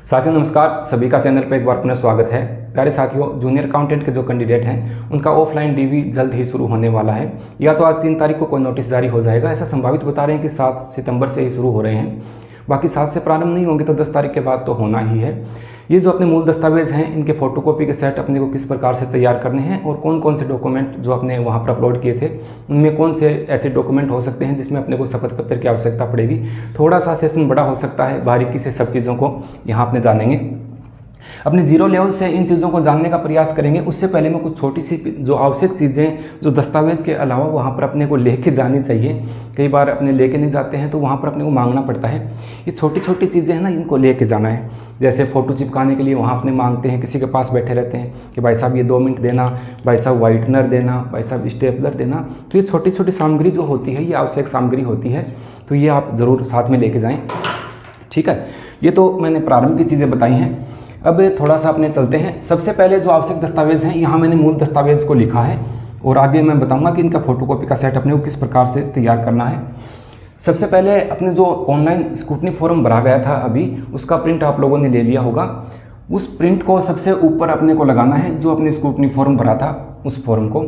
साथियों नमस्कार, सभी का चैनल पर एक बार पुनः स्वागत है। प्यारे साथियों, जूनियर अकाउंटेंट के जो कैंडिडेट हैं उनका ऑफलाइन डीवी जल्द ही शुरू होने वाला है। या तो आज 3 तारीख को कोई नोटिस जारी हो जाएगा, ऐसा संभावित बता रहे हैं कि 7 सितंबर से ही शुरू हो रहे हैं। बाकी 7 से प्रारंभ नहीं होंगे तो 10 तारीख के बाद तो होना ही है। ये जो अपने मूल दस्तावेज़ हैं इनके फोटोकॉपी के सेट अपने को किस प्रकार से तैयार करने हैं और कौन कौन से डॉक्यूमेंट जो अपने वहाँ पर अपलोड किए थे उनमें कौन से ऐसे डॉक्यूमेंट हो सकते हैं जिसमें अपने को शपथ पत्र की आवश्यकता पड़ेगी। थोड़ा सा सेशन बड़ा हो सकता है, बारीकी से सब चीज़ों को यहाँ अपने जानेंगे। अपने जीरो लेवल से इन चीज़ों को जानने का प्रयास करेंगे। उससे पहले मैं कुछ छोटी सी जो आवश्यक चीज़ें जो दस्तावेज़ के अलावा वहाँ पर अपने को लेके जानी चाहिए, कई बार अपने लेके नहीं जाते हैं तो वहाँ पर अपने को मांगना पड़ता है। ये छोटी छोटी चीज़ें हैं ना, इनको लेके जाना है। जैसे फ़ोटो चिपकाने के लिए वहाँ अपने मांगते हैं, किसी के पास बैठे रहते हैं कि भाई साहब ये 2 मिनट देना, भाई साहब वाइटनर देना, भाई साहब स्टेपलर देना। तो ये छोटी छोटी सामग्री जो होती है ये आवश्यक सामग्री होती है, तो ये आप ज़रूर साथ में लेके जाएँ। ठीक है, ये तो मैंने प्रारंभ की चीज़ें बताई हैं। अब थोड़ा सा अपने चलते हैं। सबसे पहले जो आवश्यक दस्तावेज़ हैं यहाँ मैंने मूल दस्तावेज़ को लिखा है और आगे मैं बताऊंगा कि इनका फोटोकॉपी का सेट अपने को किस प्रकार से तैयार करना है। सबसे पहले अपने जो ऑनलाइन स्क्रूटनी फॉर्म भरा गया था अभी, उसका प्रिंट आप लोगों ने ले लिया होगा। उस प्रिंट को सबसे ऊपर अपने को लगाना है, जो अपने स्क्रूटनी फॉर्म भरा था उस फॉर्म को।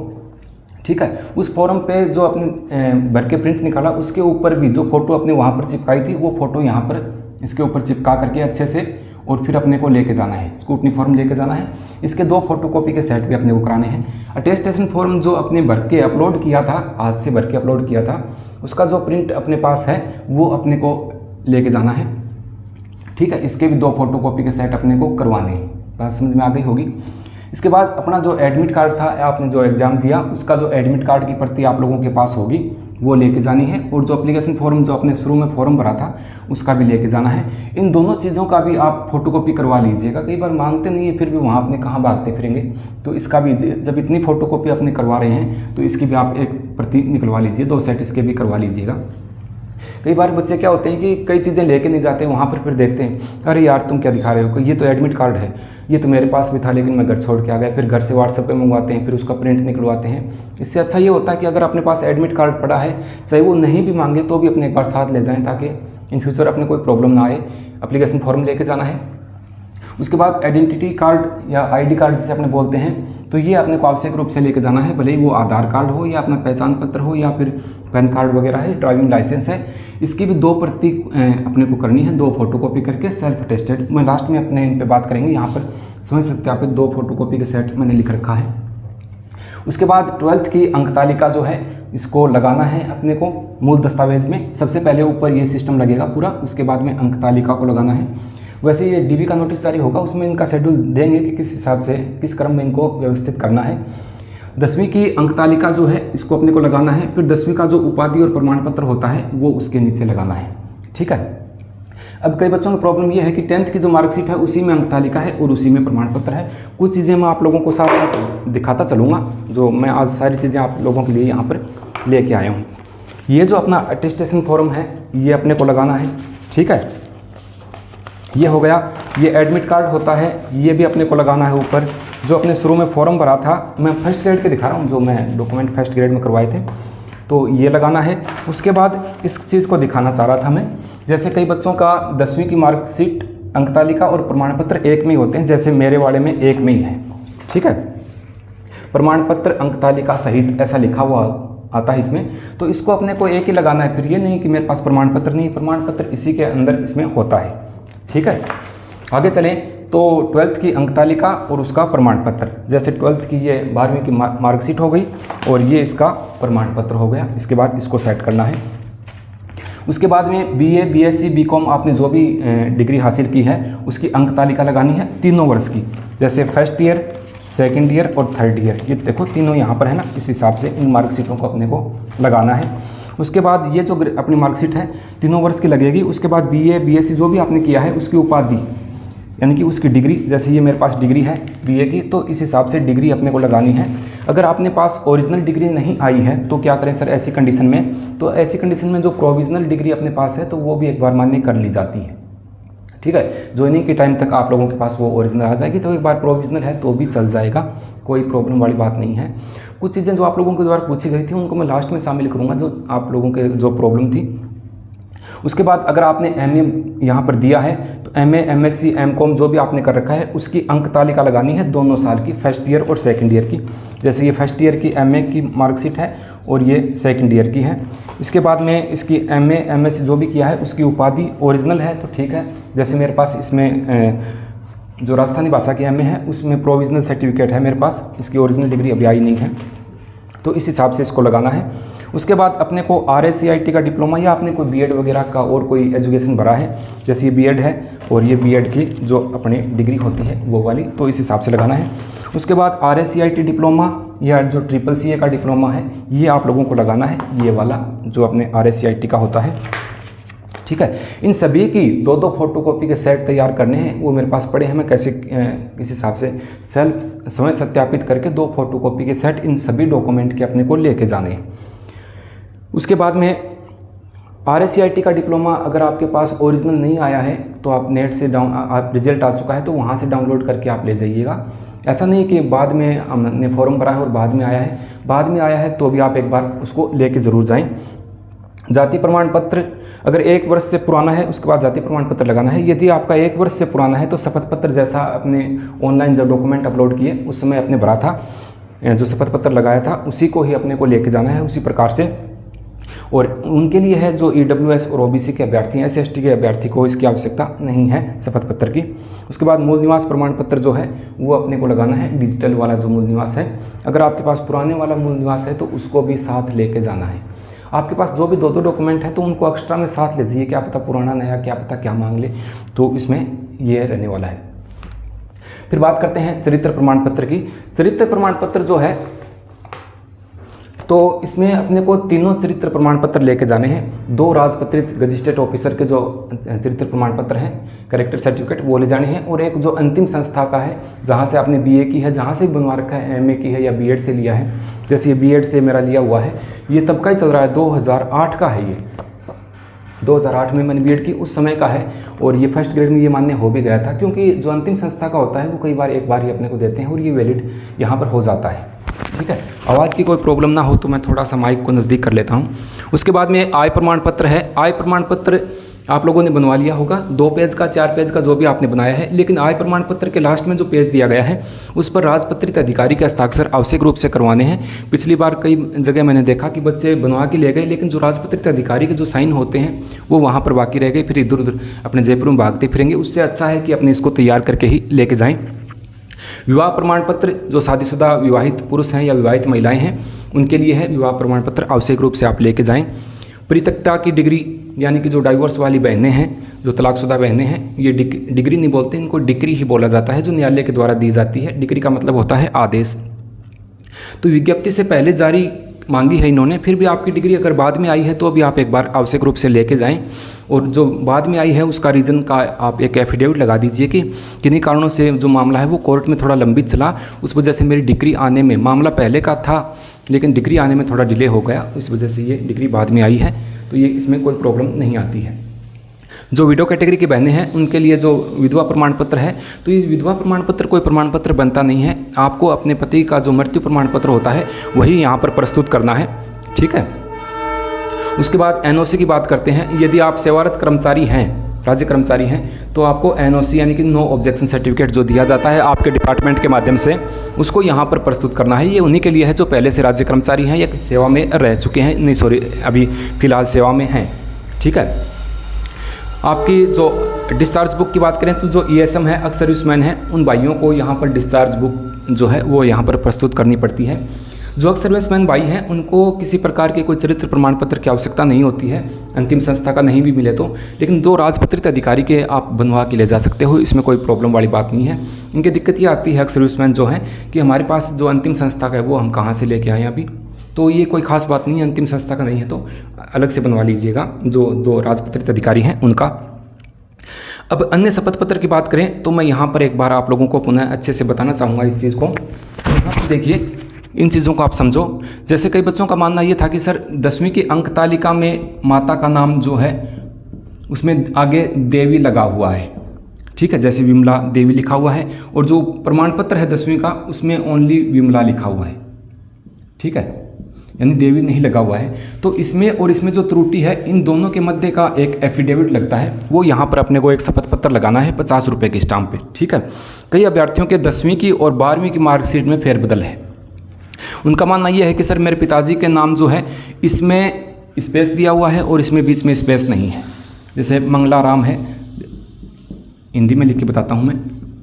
ठीक है, उस फॉर्म पे जो अपने भर के प्रिंट निकाला उसके ऊपर भी जो फ़ोटो अपने वहाँ पर चिपकाई थी वो फ़ोटो यहाँ पर इसके ऊपर चिपका करके अच्छे से और फिर अपने को लेके जाना है, स्क्रूटनी फॉर्म लेके जाना है। इसके 2 फोटोकॉपी के सेट भी अपने को कराने हैं। अटेस्टेशन फॉर्म जो अपने भर के अपलोड किया था, आज से भर के अपलोड किया था, उसका जो प्रिंट अपने पास है वो अपने को लेके जाना है। ठीक है, इसके भी 2 फोटोकॉपी के सेट अपने को करवाने हैं। बात समझ में आ गई होगी। इसके बाद अपना जो एडमिट कार्ड था, आपने जो एग्ज़ाम दिया उसका जो एडमिट कार्ड की प्रति आप लोगों के पास होगी वो लेके जानी है, और जो एप्लीकेशन फॉर्म जो अपने शुरू में फॉर्म भरा था उसका भी लेके जाना है। इन दोनों चीज़ों का भी आप फोटोकॉपी करवा लीजिएगा। कई बार मांगते नहीं है, फिर भी वहाँ अपने कहाँ भागते फिरेंगे, तो इसका भी जब इतनी फोटोकॉपी अपने करवा रहे हैं तो इसकी भी आप एक प्रति निकलवा लीजिए, 2 सेट इसके भी करवा लीजिएगा। कई बार बच्चे क्या होते हैं कि कई चीज़ें लेके नहीं जाते, वहाँ पर फिर देखते हैं अरे यार तुम क्या दिखा रहे हो, ये तो एडमिट कार्ड है, ये तो मेरे पास भी था लेकिन मैं घर छोड़ के आ गया। फिर घर से व्हाट्सएप पे मंगवाते हैं, फिर उसका प्रिंट निकलवाते हैं। इससे अच्छा ये होता है कि अगर अपने पास एडमिट कार्ड पड़ा है, चाहे वो नहीं भी मांगे तो भी अपने एक बार साथ ले जाएँ ताकि इन फ्यूचर अपने कोई प्रॉब्लम ना आए। एप्लीकेशन फॉर्म लेके जाना है। उसके बाद आइडेंटिटी कार्ड या आईडी कार्ड जिसे अपने बोलते हैं, तो ये अपने को आवश्यक रूप से लेके जाना है, भले ही वो आधार कार्ड हो या अपना पहचान पत्र हो या फिर पैन कार्ड वगैरह है, ड्राइविंग लाइसेंस है। इसकी भी 2 प्रति अपने को करनी है, 2 फोटोकॉपी करके सेल्फ अटेस्टेड। मैं लास्ट में अपने इन पे बात करेंगे, यहाँ पर समझ सकते हैं आप 2 फोटोकॉपी के सेट मैंने लिख रखा है। उसके बाद 12th की अंक तालिका जो है इसको लगाना है अपने को मूल दस्तावेज़ में। सबसे पहले ऊपर ये सिस्टम लगेगा पूरा, उसके बाद में अंक तालिका को लगाना है। वैसे ये डीबी का नोटिस जारी होगा, उसमें इनका शेड्यूल देंगे कि किस हिसाब से किस क्रम में इनको व्यवस्थित करना है। 10वीं की अंक तालिका जो है इसको अपने को लगाना है। फिर 10वीं का जो उपाधि और प्रमाण पत्र होता है वो उसके नीचे लगाना है। ठीक है, अब कई बच्चों की प्रॉब्लम ये है कि 10th की जो मार्कशीट है उसी में अंक तालिका है और उसी में प्रमाण पत्र है। कुछ चीज़ें मैं आप लोगों को साथ साथ दिखाता चलूँगा, जो मैं आज सारी चीज़ें आप लोगों के लिए यहाँ पर लेके आया हूँ। ये जो अपना अटेस्टेशन फॉर्म है ये अपने को लगाना है। ठीक है, ये हो गया। ये एडमिट कार्ड होता है, ये भी अपने को लगाना है ऊपर। जो अपने शुरू में फॉर्म भरा था, मैं फर्स्ट ग्रेड के दिखा रहा हूँ, जो मैं डॉक्यूमेंट फर्स्ट ग्रेड में करवाए थे, तो ये लगाना है। उसके बाद इस चीज़ को दिखाना चाह रहा था मैं, जैसे कई बच्चों का 10वीं की मार्कशीट अंक तालिका और प्रमाण पत्र एक में ही होते हैं, जैसे मेरे वाले में एक में ही है। ठीक है, प्रमाण पत्र अंक तालिका सहित ऐसा लिखा हुआ आता है इसमें, तो इसको अपने को एक ही लगाना है। फिर ये नहीं कि मेरे पास प्रमाण पत्र नहीं, प्रमाण पत्र इसी के अंदर इसमें होता है। ठीक है, आगे चलें तो 12th की अंक तालिका और उसका प्रमाण पत्र, जैसे 12th की ये 12वीं की मार्कशीट हो गई और ये इसका प्रमाण पत्र हो गया। इसके बाद इसको सेट करना है। उसके बाद में BA BSc BCom आपने जो भी डिग्री हासिल की है उसकी अंक तालिका लगानी है, तीनों वर्ष की, जैसे फर्स्ट ईयर, सेकेंड ईयर और थर्ड ईयर। ये देखो तीनों यहाँ पर है ना, इस हिसाब से इन मार्कशीटों को अपने को लगाना है। उसके बाद ये जो अपनी मार्कशीट है तीनों वर्ष की लगेगी। उसके बाद BA BSc जो भी आपने किया है उसकी उपाधि यानी कि उसकी डिग्री, जैसे ये मेरे पास डिग्री है BA की, तो इस हिसाब से डिग्री अपने को लगानी है। अगर आपने पास ओरिजिनल डिग्री नहीं आई है तो क्या करें सर ऐसी कंडीशन में, तो ऐसी कंडीशन में जो प्रोविजनल डिग्री अपने पास है तो वो भी एक बार मान्य कर ली जाती है। ठीक है, ज्वाइनिंग के टाइम तक आप लोगों के पास वो ओरिजिनल आ जाएगी, तो एक बार प्रोविजनल है तो भी चल जाएगा, कोई प्रॉब्लम वाली बात नहीं है। कुछ चीज़ें जो आप लोगों के द्वारा पूछी गई थी उनको मैं लास्ट में शामिल करूँगा, जो आप लोगों के जो प्रॉब्लम थी। उसके बाद अगर आपने MA यहाँ पर दिया है तो MA, MSc, MCOM जो भी आपने कर रखा है उसकी अंक तालिका लगानी है दोनों साल की, फर्स्ट ईयर और सेकंड ईयर की। जैसे ये फर्स्ट ईयर की MA की मार्कशीट है और ये सेकंड ईयर की है। इसके बाद में इसकी MA, MSc जो भी किया है उसकी उपाधि ओरिजिनल है तो ठीक है। जैसे मेरे पास इसमें जो राजस्थानी भाषा की MA है उसमें प्रोविजनल सर्टिफिकेट है मेरे पास, इसकी ओरिजिनल डिग्री अभी आई नहीं है, तो इस हिसाब से इसको लगाना है। उसके बाद अपने को RSCIT का डिप्लोमा या आपने कोई B.Ed वगैरह का और कोई एजुकेशन भरा है, जैसे ये B.Ed है और ये B.Ed की जो अपनी डिग्री होती है वो वाली, तो इस हिसाब से लगाना है। उसके बाद RSCIT डिप्लोमा या जो CCCA का डिप्लोमा है ये आप लोगों को लगाना है, ये वाला जो अपने RSCIT का होता है, ठीक है। इन सभी की दो दो फोटोकॉपी के सेट तैयार करने हैं, वो मेरे पास पड़े हैं, मैं कैसे किस हिसाब से सेल्फ समय सत्यापित करके 2 फोटोकॉपी के सेट इन सभी डॉक्यूमेंट के अपने को लेके जाने हैं। उसके बाद में RSCIT का डिप्लोमा अगर आपके पास ओरिजिनल नहीं आया है तो आप नेट से आप रिजल्ट आ चुका है तो वहाँ से डाउनलोड करके आप ले जाइएगा। ऐसा नहीं कि बाद में हमने फॉर्म भरा है और बाद में आया है, बाद में आया है तो भी आप एक बार उसको लेके ज़रूर जाएं। जाति प्रमाण पत्र अगर 1 वर्ष से पुराना है उसके बाद जाति प्रमाण पत्र लगाना है। यदि आपका 1 वर्ष से पुराना है तो शपथ पत्र जैसा अपने ऑनलाइन जब डॉक्यूमेंट अपलोड किए उस समय अपने भरा था, जो शपथ पत्र लगाया था उसी को ही अपने को लेके जाना है उसी प्रकार से। और उनके लिए है जो EWS और OBC के अभ्यर्थी हैं, SC/ST के अभ्यर्थी को इसकी आवश्यकता नहीं है शपथ पत्र की। उसके बाद मूल निवास प्रमाण पत्र जो है वो अपने को लगाना है, डिजिटल वाला जो मूल निवास है। अगर आपके पास पुराने वाला मूल निवास है तो उसको भी साथ लेके जाना है। आपके पास जो भी 2 डॉक्यूमेंट है तो उनको एक्स्ट्रा में साथ ले जाइए, क्या पता पुराना नया क्या पता क्या मांग ले, तो इसमें ये रहने वाला है। फिर बात करते हैं चरित्र प्रमाण पत्र की। चरित्र प्रमाण पत्र जो है तो इसमें अपने को 3 चरित्र प्रमाण पत्र लेके जाने हैं। 2 राजपत्रित गजिस्ट्रेट ऑफिसर के जो चरित्र प्रमाण पत्र हैं, कैरेक्टर सर्टिफिकेट वो ले जाने हैं, और एक जो अंतिम संस्था का है जहाँ से आपने BA की है, जहाँ से बनवा रखा है, MA की है या B.Ed से लिया है। जैसे ये B.Ed से मेरा लिया हुआ है, ये तब का ही चल रहा है, 2008 का है, ये 2008 में मैंने B.Ed की उस समय का है, और ये फर्स्ट ग्रेड में ये मान्य हो भी गया था, क्योंकि जो अंतिम संस्था का होता है वो कई बार एक बार ही अपने को देते हैं और ये वैलिड यहाँ पर हो जाता है, ठीक है। आवाज़ की कोई प्रॉब्लम ना हो तो मैं थोड़ा सा माइक को नज़दीक कर लेता हूँ। उसके बाद में आय प्रमाण पत्र है। आय प्रमाण पत्र आप लोगों ने बनवा लिया होगा, 2 पेज का 4 पेज का जो भी आपने बनाया है, लेकिन आय प्रमाण पत्र के लास्ट में जो पेज दिया गया है उस पर राजपत्रित अधिकारी के हस्ताक्षर आवश्यक रूप से करवाने हैं। पिछली बार कई जगह मैंने देखा कि बच्चे बनवा के ले गए, लेकिन जो राजपत्रित अधिकारी के जो साइन होते हैं वो वहाँ पर बाकी रह गए, फिर इधर उधर अपने जयपुर में भागते फिरेंगे। उससे अच्छा है कि अपने इसको तैयार करके ही लेके जाएँ। विवाह प्रमाण पत्र जो शादीशुदा विवाहित पुरुष हैं या विवाहित महिलाएं हैं उनके लिए है, विवाह प्रमाण पत्र आवश्यक रूप से आप लेके जाएं। परित्यक्ता की डिग्री यानी कि जो डाइवोर्स वाली बहनें हैं, जो तलाकशुदा बहनें हैं, ये डिग्री नहीं बोलते, इनको डिक्री ही बोला जाता है, जो न्यायालय के द्वारा दी जाती है। डिग्री का मतलब होता है आदेश। तो विज्ञप्ति से पहले जारी मांगी है इन्होंने, फिर भी आपकी डिग्री अगर बाद में आई है तो भी आप एक बार आवश्यक रूप से लेके जाएं। और जो बाद में आई है उसका रीज़न का आप एक एफिडेविट लगा दीजिए कि किन्हीं कारणों से जो मामला है वो कोर्ट में थोड़ा लंबित चला, उस वजह से मेरी डिग्री आने में, मामला पहले का था लेकिन डिग्री आने में थोड़ा डिले हो गया, इस वजह से ये डिग्री बाद में आई है, तो ये इसमें कोई प्रॉब्लम नहीं आती है। जो विडो कैटेगरी की बहनें हैं उनके लिए जो विधवा प्रमाण पत्र है, तो ये विधवा प्रमाण पत्र कोई प्रमाण पत्र बनता नहीं है, आपको अपने पति का जो मृत्यु प्रमाण पत्र होता है वही यहाँ पर प्रस्तुत करना है, ठीक है। उसके बाद NOC की बात करते हैं। यदि आप सेवारत कर्मचारी हैं, राज्य कर्मचारी हैं, तो आपको NOC यानी कि नो ऑब्जेक्शन सर्टिफिकेट जो दिया जाता है आपके डिपार्टमेंट के माध्यम से, उसको यहाँ पर प्रस्तुत करना है। ये उन्हीं के लिए है जो पहले से राज्य कर्मचारी हैं या सेवा में रह चुके हैं, नहीं सॉरी अभी फ़िलहाल सेवा में हैं, ठीक है। आपकी जो डिस्चार्ज बुक की बात करें तो जो ESM है, एक्स सर्विसमैन है, उन भाइयों को यहाँ पर डिस्चार्ज बुक जो है वो यहाँ पर प्रस्तुत करनी पड़ती है। जो एक्स सर्विसमैन भाई हैं उनको किसी प्रकार के कोई चरित्र प्रमाण पत्र की आवश्यकता नहीं होती है, अंतिम संस्था का नहीं भी मिले तो, लेकिन 2 राजपत्रित अधिकारी के आप बनवा के ले जा सकते हो, इसमें कोई प्रॉब्लम वाली बात नहीं है। इनकी दिक्कत ये आती है एक्स सर्विसमैन जो हैं कि हमारे पास जो अंतिम संस्था का है वो हम कहाँ से लेके आए अभी, तो ये कोई खास बात नहीं है, अंतिम संस्था का नहीं है तो अलग से बनवा लीजिएगा जो 2 राजपत्रित अधिकारी हैं उनका। अब अन्य शपथ पत्र की बात करें तो मैं यहाँ पर एक बार आप लोगों को पुनः अच्छे से बताना चाहूँगा इस चीज़ को। यहाँ पर देखिए, इन चीज़ों को आप समझो। जैसे कई बच्चों का मानना ये था कि सर 10वीं की अंक तालिका में माता का नाम जो है उसमें आगे देवी लगा हुआ है, ठीक है, जैसे विमला देवी लिखा हुआ है, और जो प्रमाण पत्र है 10वीं का उसमें ओनली विमला लिखा हुआ है, ठीक है। यानी देवी नहीं लगा हुआ है। तो इसमें और इसमें जो त्रुटि है, इन दोनों के मध्य का एक एफिडेविट लगता है, वो यहाँ पर अपने को एक शपथ पत्र लगाना है 50 रुपये की स्टाम्प पे, ठीक है। कई अभ्यर्थियों के 10वीं की और 12वीं की मार्कशीट में फेरबदल है। उनका मानना यह है कि सर मेरे पिताजी के नाम जो है इसमें स्पेस दिया हुआ है और इसमें बीच में स्पेस नहीं है। जैसे मंगलाराम है, हिंदी में लिख के बताता हूँ मैं,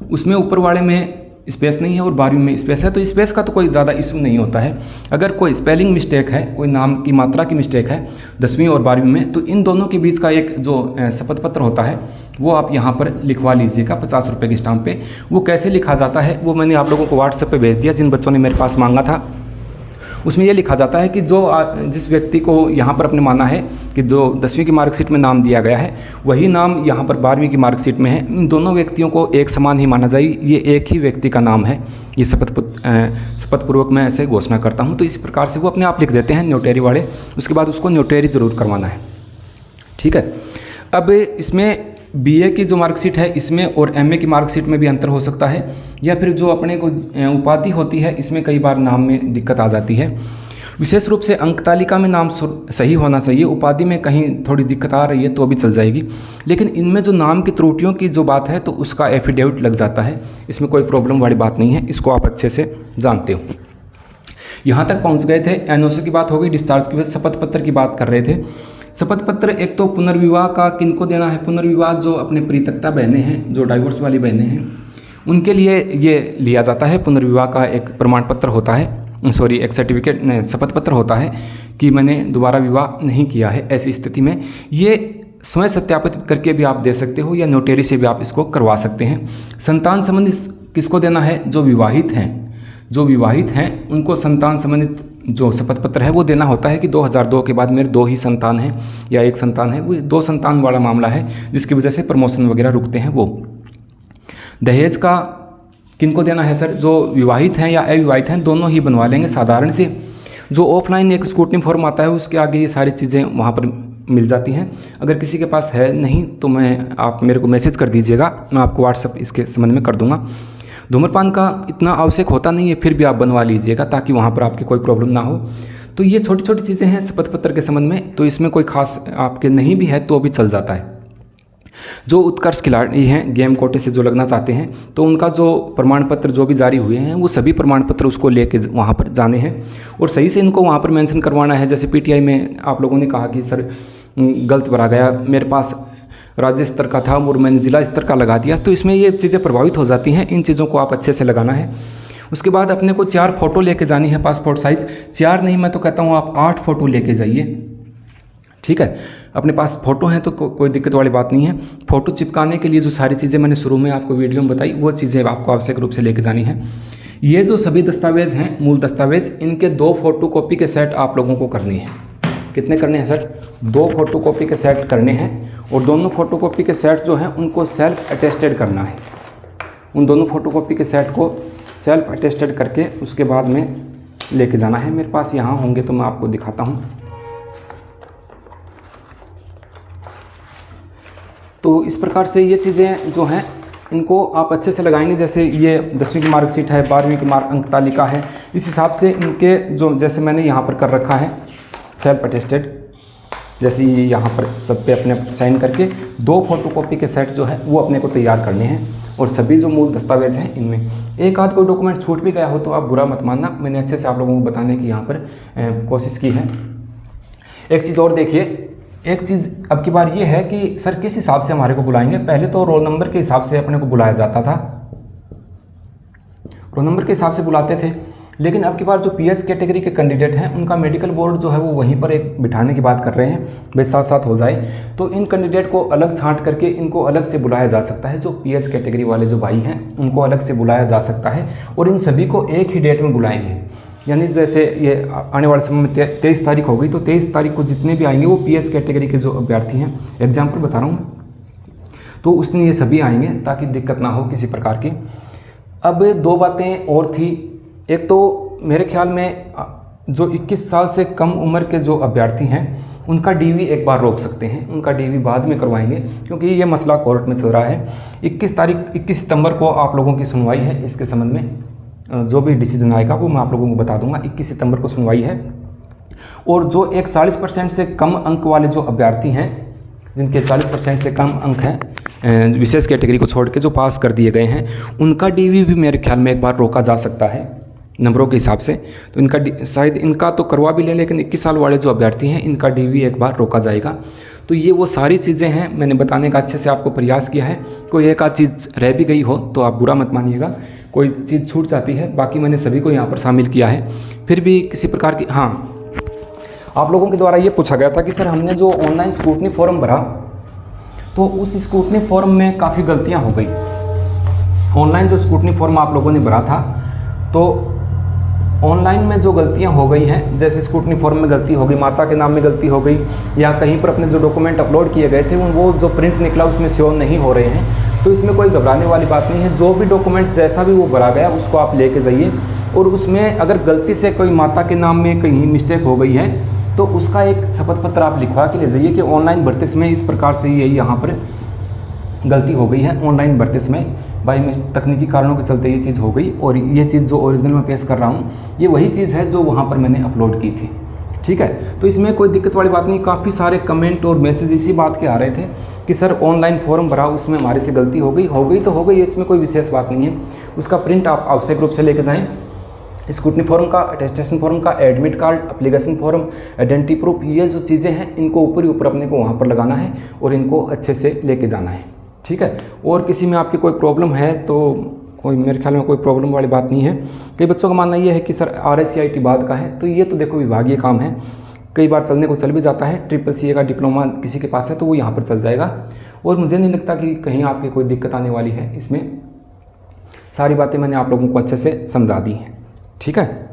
उसमें ऊपर वाले में स्पेस नहीं है और 12वीं में स्पेस है। तो स्पेस का तो कोई ज़्यादा इशू नहीं होता है। अगर कोई स्पेलिंग मिस्टेक है, कोई नाम की मात्रा की मिस्टेक है 10वीं और 12वीं में, तो इन दोनों के बीच का एक जो शपथ पत्र होता है वो आप यहाँ पर लिखवा लीजिएगा 50 रुपये की स्टाम्प पे। वो कैसे लिखा जाता है वो मैंने आप लोगों को व्हाट्सएप पे भेज दिया, जिन बच्चों ने मेरे पास मांगा था। उसमें यह लिखा जाता है कि जिस व्यक्ति को यहाँ पर अपने माना है कि जो 10वीं की मार्कशीट में नाम दिया गया है वही नाम यहाँ पर 12वीं की मार्कशीट में है, इन दोनों व्यक्तियों को एक समान ही माना जाए, ये एक ही व्यक्ति का नाम है। ये शपथपूर्वक मैं ऐसे घोषणा करता हूँ। तो इस प्रकार से वो अपने आप लिख देते हैं न्योटेरी वाले, उसके बाद उसको न्योटेरी ज़रूर करवाना है, ठीक है। अब इसमें बीए की जो मार्कशीट है इसमें और एमए की मार्कशीट में भी अंतर हो सकता है, या फिर जो अपने को उपाधि होती है इसमें कई बार नाम में दिक्कत आ जाती है। विशेष रूप से अंक तालिका में नाम सही होना चाहिए, उपाधि में कहीं थोड़ी दिक्कत आ रही है तो भी चल जाएगी। लेकिन इनमें जो नाम की त्रुटियों की जो बात है तो उसका एफिडेविट लग जाता है, इसमें कोई प्रॉब्लम वाली बात नहीं है, इसको आप अच्छे से जानते हो। यहाँ तक पहुँच गए थे, एनओसी की बात हो गई, डिस्चार्ज की, शपथ पत्र की बात कर रहे थे। शपथ पत्र एक तो पुनर्विवाह का किनको देना है, पुनर्विवाह जो अपने परित्यक्ता बहनें हैं, जो डाइवोर्स वाली बहनें हैं, उनके लिए ये लिया जाता है। पुनर्विवाह का एक प्रमाण पत्र होता है, एक सर्टिफिकेट, शपथ पत्र होता है कि मैंने दोबारा विवाह नहीं किया है। ऐसी स्थिति में ये स्वयं सत्यापित करके भी आप दे सकते हो या नोटेरी से भी आप इसको करवा सकते हैं। संतान संबंधी किसको देना है, जो विवाहित हैं, जो विवाहित हैं उनको संतान संबंधित जो शपथ पत्र है वो देना होता है कि 2002 के बाद मेरे 2 ही संतान हैं या 1 संतान है। वो 2 संतान वाला मामला है जिसकी वजह से प्रमोशन वगैरह रुकते हैं। वो दहेज का किनको देना है सर, जो विवाहित हैं या अविवाहित हैं दोनों ही बनवा लेंगे साधारण से। जो ऑफलाइन एक स्क्रूटनी फॉर्म आता है उसके आगे ये सारी चीज़ें वहाँ पर मिल जाती हैं। अगर किसी के पास है नहीं तो आप मेरे को मैसेज कर दीजिएगा, मैं आपको व्हाट्सअप इसके संबंध में कर दूँगा। धूम्रपान का इतना आवश्यक होता नहीं है, फिर भी आप बनवा लीजिएगा ताकि वहाँ पर आपकी कोई प्रॉब्लम ना हो। तो ये छोटी छोटी चीज़ें हैं शपथ पत्र के संबंध में, तो इसमें कोई खास आपके नहीं भी है तो भी चल जाता है। जो उत्कर्ष खिलाड़ी हैं, गेम कोटे से जो लगना चाहते हैं, तो उनका जो प्रमाण पत्र जो भी जारी हुए हैं वो सभी प्रमाण पत्र उसको लेके वहाँ पर जाने हैं और सही से इनको वहाँ पर मेंशन करवाना है। जैसे पीटीआई में आप लोगों ने कहा कि सर गलत भरा गया, मेरे पास राज्य स्तर का था और मैंने जिला स्तर का लगा दिया, तो इसमें ये चीज़ें प्रभावित हो जाती हैं। इन चीज़ों को आप अच्छे से लगाना है। उसके बाद अपने को 4 फ़ोटो लेके जानी है, पासपोर्ट साइज़ 4 नहीं, मैं तो कहता हूँ आप 8 फ़ोटो लेके जाइए, ठीक है। अपने पास फ़ोटो हैं तो कोई दिक्कत वाली बात नहीं है। फ़ोटो चिपकाने के लिए जो सारी चीज़ें मैंने शुरू में आपको वीडियो में बताई वो चीज़ें आपको आवश्यक रूप से लेके जानी है। ये जो सभी दस्तावेज़ हैं, मूल दस्तावेज़, इनके 2 फोटोकॉपी के सेट आप लोगों को करनी है। कितने करने हैं सर? 2 फोटोकॉपी के सेट करने हैं और दोनों फोटोकॉपी के सेट जो हैं उनको सेल्फ अटेस्टेड करना है। उन दोनों फोटोकॉपी के सेट को सेल्फ अटेस्टेड करके उसके बाद में लेके जाना है। मेरे पास यहाँ होंगे तो मैं आपको दिखाता हूँ। तो इस प्रकार से ये चीज़ें जो हैं इनको आप अच्छे से लगाएंगे। जैसे ये 10वीं की मार्कशीट है, 12वीं की अंक तालिका है, इस हिसाब से इनके जो जैसे मैंने यहाँ पर कर रखा है सेल्फ अटेस्टेड, जैसे यहाँ पर सब पे अपने साइन करके 2 फोटोकॉपी के सेट जो है वो अपने को तैयार करने हैं और सभी जो मूल दस्तावेज हैं इनमें एक आध कोई डॉक्यूमेंट छूट भी गया हो तो आप बुरा मत मानना, मैंने अच्छे से आप लोगों को बताने की यहाँ पर कोशिश की है। एक चीज़ और देखिए, एक चीज़ अब की बार ये है कि सर किस हिसाब से हमारे को बुलाएंगे। पहले तो रोल नंबर के हिसाब से अपने को बुलाया जाता था, रोल नंबर के हिसाब से बुलाते थे, लेकिन अब की बार जो पीएच कैटेगरी के कैंडिडेट हैं उनका मेडिकल बोर्ड जो है वो वहीं पर एक बिठाने की बात कर रहे हैं, वे साथ साथ हो जाए तो इन कैंडिडेट को अलग छांट करके इनको अलग से बुलाया जा सकता है। जो पीएच कैटेगरी वाले जो भाई हैं उनको अलग से बुलाया जा सकता है और इन सभी को एक ही डेट में बुलाएंगे। यानी जैसे ये आने वाले समय में 23 तारीख हो गई तो 23 तारीख को जितने भी आएंगे वो पीएच कैटेगरी के जो अभ्यर्थी हैं, एग्जाम्पल बता रहा हूँ, तो उस दिन ये सभी आएंगे ताकि दिक्कत ना हो किसी प्रकार की। अब 2 बातें और थी। एक तो मेरे ख्याल में जो 21 साल से कम उम्र के जो अभ्यर्थी हैं उनका डीवी एक बार रोक सकते हैं, उनका डीवी बाद में करवाएंगे क्योंकि ये मसला कोर्ट में चल रहा है। 21 सितंबर को आप लोगों की सुनवाई है इसके संबंध में, जो भी डिसीजन आएगा वो मैं आप लोगों को बता दूंगा। 21 सितंबर को सुनवाई है और जो एक 40% से कम अंक वाले जो अभ्यर्थी हैं, जिनके 40% से कम अंक हैं विशेष कैटेगरी को छोड़ के जो पास कर दिए गए हैं, उनका डीवी भी मेरे ख्याल में एक बार रोका जा सकता है नंबरों के हिसाब से। तो इनका शायद इनका तो करवा भी लें, लेकिन 21 साल वाले जो अभ्यर्थी हैं इनका डीवी एक बार रोका जाएगा। तो ये वो सारी चीज़ें हैं, मैंने बताने का अच्छे से आपको प्रयास किया है। कोई एक आध चीज़ रह भी गई हो तो आप बुरा मत मानिएगा, कोई चीज़ छूट जाती है, बाकी मैंने सभी को यहाँ पर शामिल किया है। फिर भी किसी प्रकार की, हाँ, आप लोगों के द्वारा ये पूछा गया था कि सर हमने जो ऑनलाइन स्क्रूटनी फॉर्म भरा तो उस स्क्रूटनी फॉर्म में काफ़ी गलतियाँ हो गई। ऑनलाइन जो स्क्रूटनी फॉर्म आप लोगों ने भरा था तो ऑनलाइन में जो गलतियां हो गई हैं, जैसे स्क्रूटनी फॉर्म में गलती हो गई, माता के नाम में गलती हो गई, या कहीं पर अपने जो डॉक्यूमेंट अपलोड किए गए थे वो जो प्रिंट निकला उसमें शो नहीं हो रहे हैं। तो इसमें कोई घबराने वाली बात नहीं है। जो भी डॉक्यूमेंट जैसा भी वो भरा गया उसको आप लेके जाइए, और उसमें अगर गलती से कोई माता के नाम में कहीं मिस्टेक हो गई है तो उसका एक शपथ पत्र आप लिखवा के ले जाइए कि ऑनलाइन भरते समय इस प्रकार से यही यहाँ पर गलती हो गई है, ऑनलाइन भरते समय भाई मैं तकनीकी कारणों के चलते ये चीज़ हो गई, और ये चीज़ जो ओरिजिनल में पेश कर रहा हूँ ये वही चीज़ है जो वहाँ पर मैंने अपलोड की थी। ठीक है, तो इसमें कोई दिक्कत वाली बात नहीं। काफ़ी सारे कमेंट और मैसेज इसी बात के आ रहे थे कि सर ऑनलाइन फॉर्म भरा उसमें हमारे से गलती हो गई तो हो गई, इसमें कोई विशेष बात नहीं है। उसका प्रिंट आप आवश्यक रूप से लेके जाएँ। स्क्रूटनी फॉर्म का, अटेस्टेशन फॉर्म का, admit card, application form, identity proof, ये जो चीज़ें हैं इनको ऊपर ही ऊपर अपने को वहाँ पर लगाना है और इनको अच्छे से लेके जाना है। ठीक है, और किसी में आपकी कोई प्रॉब्लम है तो कोई, मेरे ख्याल में कोई प्रॉब्लम वाली बात नहीं है। कई बच्चों का मानना ये है कि सर RSCIT बाद का है, तो ये तो देखो विभागीय काम है, कई बार चलने को चल भी जाता है। CCCA का डिप्लोमा किसी के पास है तो वो यहाँ पर चल जाएगा, और मुझे नहीं लगता कि कहीं आपकी कोई दिक्कत आने वाली है। इसमें सारी बातें मैंने आप लोगों को अच्छे से समझा दी हैं। ठीक है,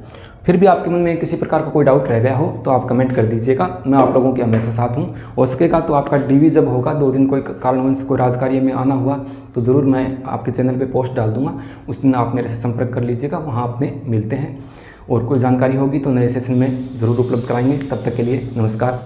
फिर भी आपके मन में किसी प्रकार का कोई डाउट रह गया हो तो आप कमेंट कर दीजिएगा, मैं आप लोगों के हमेशा साथ हूँ। हो सकेगा तो आपका डीवी जब होगा, 2 दिन कोई कारणवश कोई राजकार्य में आना हुआ तो ज़रूर मैं आपके चैनल पे पोस्ट डाल दूँगा, उस दिन आप मेरे से संपर्क कर लीजिएगा, वहाँ अपने मिलते हैं। और कोई जानकारी होगी तो नए सेशन में ज़रूर उपलब्ध कराएंगे। तब तक के लिए नमस्कार।